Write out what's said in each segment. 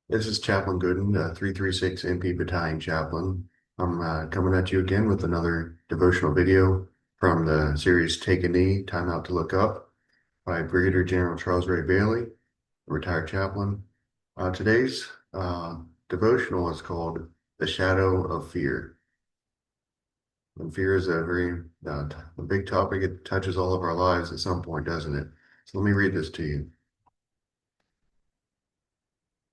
This is Chaplain Gooden, 336 MP Battalion Chaplain. I'm coming at you again with another devotional video from the series Take a Knee, Time Out to Look Up by Brigadier General Charles Ray Bailey, a retired chaplain. Today's devotional is called The Shadow of Fear. And fear is a big topic. It touches all of our lives at some point, doesn't it? So let me read this to you.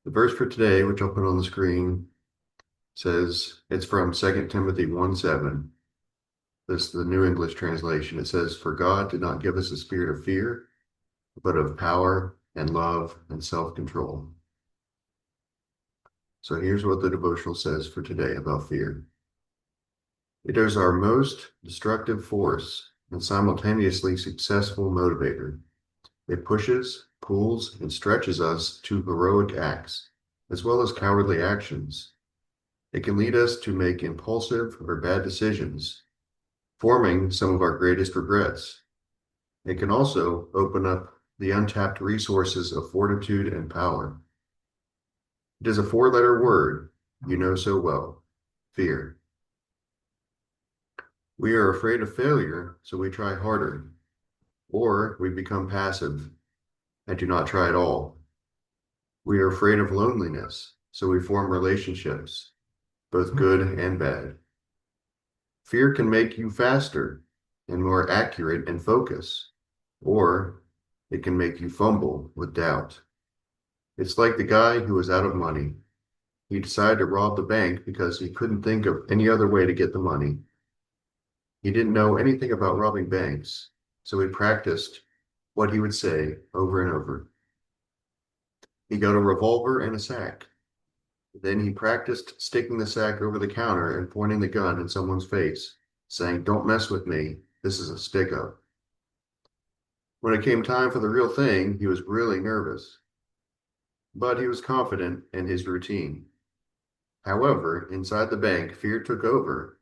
The verse for today, which I'll put on the screen, says it's from 2 Timothy 1:7. This is the New English translation. It says, "For God did not give us a spirit of fear, but of power and love and self-control." So here's what the devotional says for today about fear. It is our most destructive force and simultaneously successful motivator. It pushes, pulls, and stretches us to heroic acts, as well as cowardly actions. It can lead us to make impulsive or bad decisions, forming some of our greatest regrets. It can also open up the untapped resources of fortitude and power. It is a four-letter word you know so well: fear. We are afraid of failure, so we try harder, or we become passive and do not try at all. We are afraid of loneliness, so we form relationships, both good and bad. Fear can make you faster and more accurate in focus, or it can make you fumble with doubt. It's like the guy who was out of money. He decided to rob the bank because he couldn't think of any other way to get the money. He didn't know anything about robbing banks, so he practiced what he would say over and over. He got a revolver and a sack. Then he practiced sticking the sack over the counter and pointing the gun in someone's face, saying, "Don't mess with me. This is a stick-up." When it came time for the real thing, he was really nervous, but he was confident in his routine. However, inside the bank, fear took over,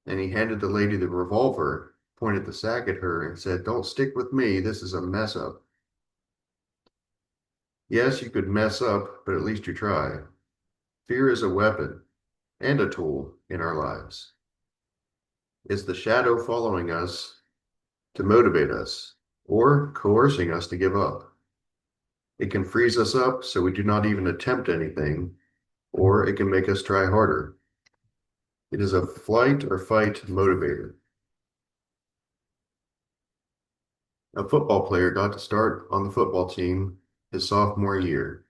and he handed the lady the revolver, pointed the sack at her, and said, "Don't stick with me. This is a mess up." Yes, you could mess up, but at least you try. Fear is a weapon and a tool in our lives. It's the shadow following us to motivate us or coercing us to give up. It can freeze us up so we do not even attempt anything, or it can make us try harder. It is a flight or fight motivator. A football player got to start on the football team his sophomore year.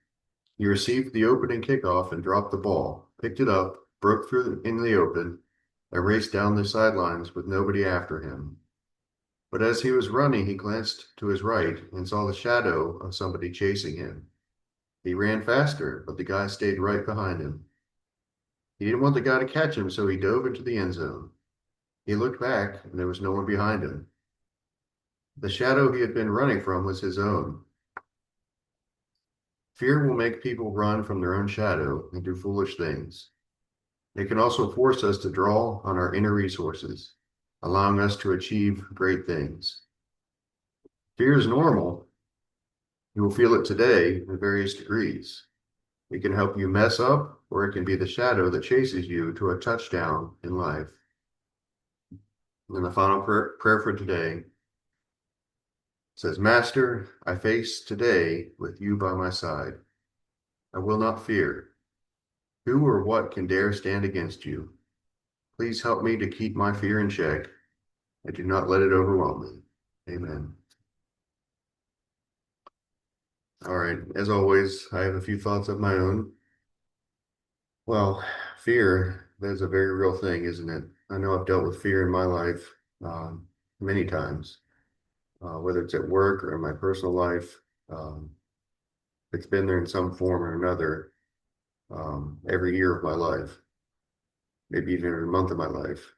He received the opening kickoff and dropped the ball, picked it up, broke through in the open, and raced down the sidelines with nobody after him. But as he was running, he glanced to his right and saw the shadow of somebody chasing him. He ran faster, but the guy stayed right behind him. He didn't want the guy to catch him, so he dove into the end zone. He looked back, and there was no one behind him. The shadow he had been running from was his own. Fear will make people run from their own shadow and do foolish things. It can also force us to draw on our inner resources, allowing us to achieve great things. Fear is normal. You will feel it today in various degrees. It can help you mess up, or it can be the shadow that chases you to a touchdown in life. And the final prayer for today says, "Master, I face today with you by my side. I will not fear. Who or what can dare stand against you? Please help me to keep my fear in check and do not let it overwhelm me." Amen. All right. As always, I have a few thoughts of my own. Well, fear, that's a very real thing, isn't it? I know I've dealt with fear in my life many times, whether it's at work or in my personal life. Um, it's been there in some form or another every year of my life, maybe even every month of my life,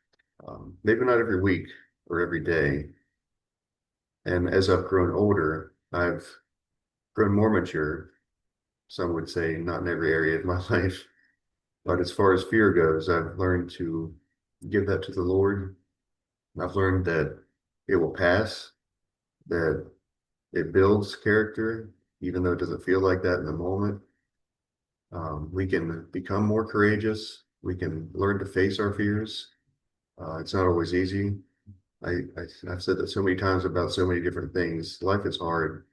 maybe not every week or every day. And as I've grown older, I've grown more mature. Some would say not in every area of my life, but as far as fear goes, I've learned to give that to the Lord. I've learned that it will pass, that it builds character, even though it doesn't feel like that in the moment. We can become more courageous. We can learn to face our fears. It's not always easy. I've said that so many times about so many different things. Life is hard,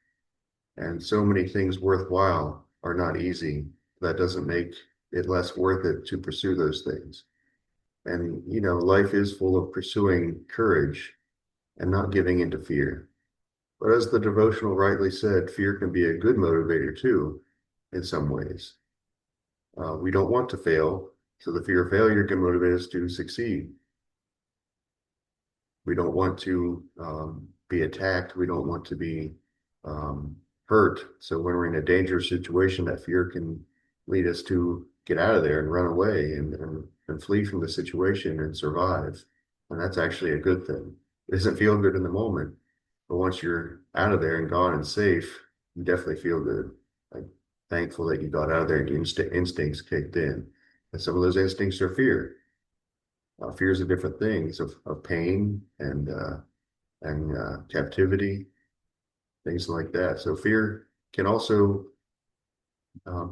and so many things worthwhile are not easy. That doesn't make it less worth it to pursue those things. And, life is full of pursuing courage and not giving into fear. But as the devotional rightly said, fear can be a good motivator too, in some ways. We don't want to fail, so the fear of failure can motivate us to succeed. We don't want to be attacked. We don't want to be hurt. So when we're in a dangerous situation, that fear can lead us to get out of there and run away and flee from the situation and survive. And that's actually a good thing. It doesn't feel good in the moment, but once you're out of there and gone and safe, you definitely feel good. Like thankful that you got out of there and your instincts kicked in. And some of those instincts are fear. Fears of different things, of pain and captivity, things like that. So fear can also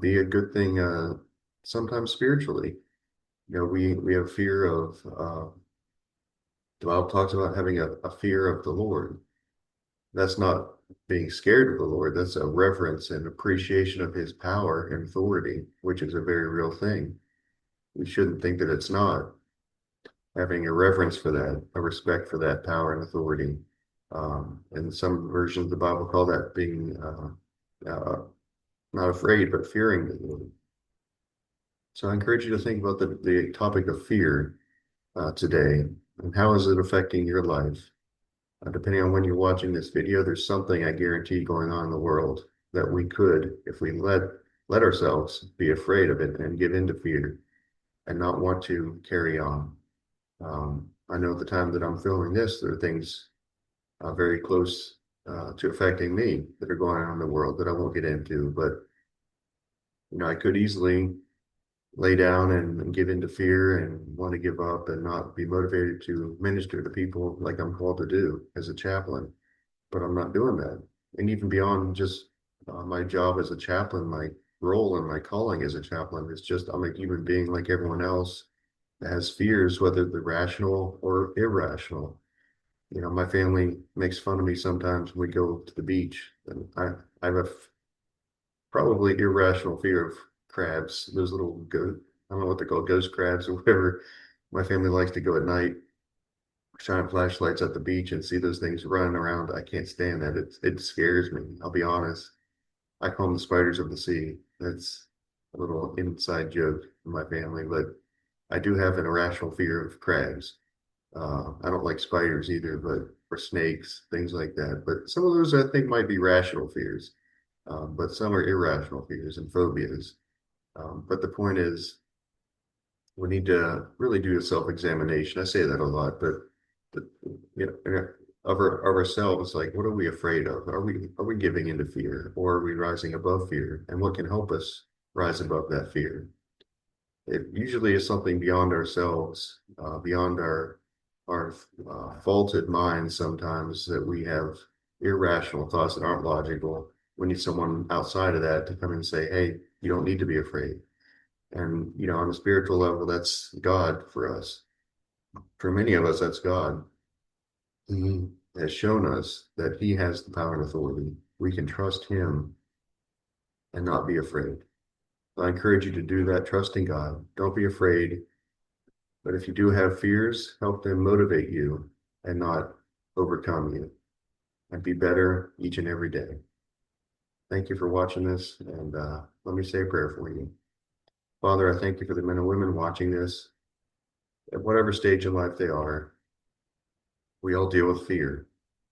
be a good thing sometimes spiritually. We have fear of, the Bible talks about having a fear of the Lord. That's not being scared of the Lord. That's a reverence and appreciation of his power and authority, which is a very real thing. We shouldn't think that it's not. Having a reverence for that, a respect for that power and authority. And some versions of the Bible call that being not afraid, but fearing the Lord. So I encourage you to think about the topic of fear today, and how is it affecting your life? Depending on when you're watching this video, there's something I guarantee going on in the world that we could, if we let ourselves be afraid of it and give in to fear and not want to carry on. I know at the time that I'm filming this, there are things very close to affecting me that are going on in the world that I won't get into, but I could easily lay down and give into fear and want to give up and not be motivated to minister to people like I'm called to do as a chaplain. But I'm not doing that. And even beyond just my job as a chaplain, my role and my calling as a chaplain is just I'm a human being like everyone else that has fears, whether they're rational or irrational. My family makes fun of me sometimes when we go to the beach, and I have a probably irrational fear of crabs. Those little I don't know what they're called, ghost crabs or whatever. My family likes to go at night, shine flashlights at the beach and see those things running around. I can't stand that. It scares me. I'll be honest. I call them the spiders of the sea. That's a little inside joke in my family, but I do have an irrational fear of crabs. I don't like spiders either, but or snakes, things like that. But some of those I think might be rational fears, but some are irrational fears and phobias. But the point is, we need to really do a self-examination. I say that a lot, but of ourselves, like what are we afraid of? Are we giving into fear, or are we rising above fear? And what can help us rise above that fear? It usually is something beyond ourselves, beyond our faulted minds sometimes, that we have irrational thoughts that aren't logical. We need someone outside of that to come and say, hey, you don't need to be afraid. And, on a spiritual level, that's God for us. For many of us, that's God. He has shown us that he has the power and authority. We can trust him and not be afraid. So I encourage you to do that, trusting God. Don't be afraid. But if you do have fears, help them motivate you and not overcome you, and be better each and every day. Thank you for watching this, and let me say a prayer for you. Father, I thank you for the men and women watching this. At whatever stage in life they are, we all deal with fear.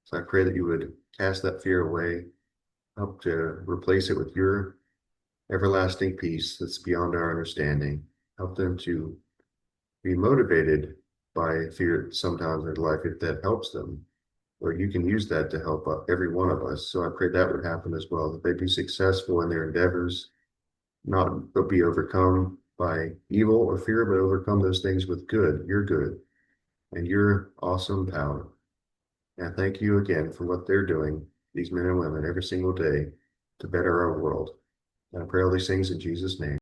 So I pray that you would cast that fear away, help to replace it with your everlasting peace that's beyond our understanding. Help them to be motivated by fear sometimes in life if that helps them, or you can use that to help every one of us. So I pray that would happen as well, that they be successful in their endeavors, not be overcome by evil or fear, but overcome those things with good, and your awesome power. And thank you again for what they're doing, these men and women, every single day to better our world. And I pray all these things in Jesus' name.